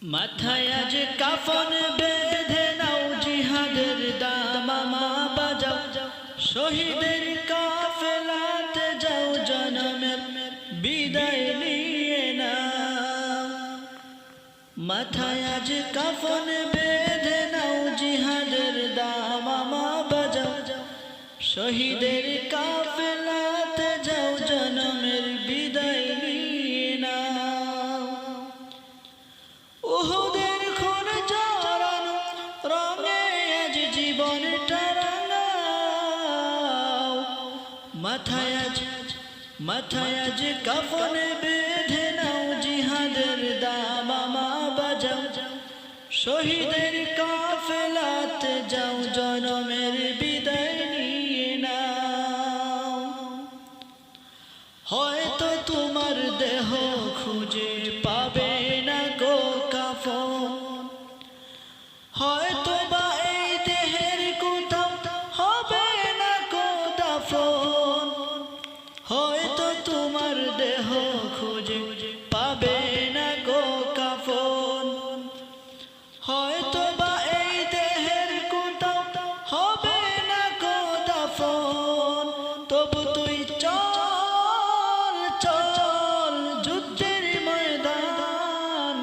মাথায় আজ কাফন বেঁধে নাও, জিহাদের দামামা বাজাও, শহীদের কাফেলাতে যাও, জনমের বিদায় নিয়ে নাও। মাথায় আজ কাফন বেঁধে নাও, জিহাদের দামামা বাজাও, শহীদের কাফেলাতে যাও, জনমের বিদায় নিয়ে নাও। উহুদের খুন জড়ানো রঙে আজ জীবনটা রাঙাও। মাথায় আজ কাফন বেঁধে নাও, জিহাদের দামামা বাজাও, শহীদের কাফেলাতে যাও, জনমের বিদায় নিয়ে নাও। হয়তো তোমার দেহ খুঁজে পাবে না গো কাফন, হয়তো বা এই দেহের কোথাও হবে না গো দাফন। হয়তো তোমার দেহ খুঁজে পাবে না গো কাফন, হয়তো বা এই দেহের কোথাও হবে না গো দাফন। তবু তুই চল চল যুদ্ধের ময়দান।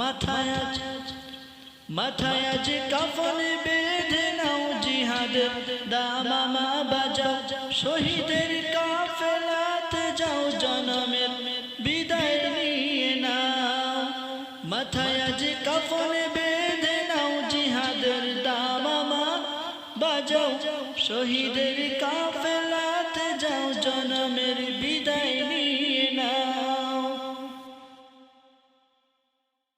মাথায় আজ কাফন বেঁধে নাও, জিহাদের দামামা বাজাও, শহীদের কাফেলাতে যাও, জনমের বিদায় নিয়ে নাও। মাথায় আজ কাফন বেঁধে নাও, জিহাদের দামামা বাজাও, শহীদের কাফেলা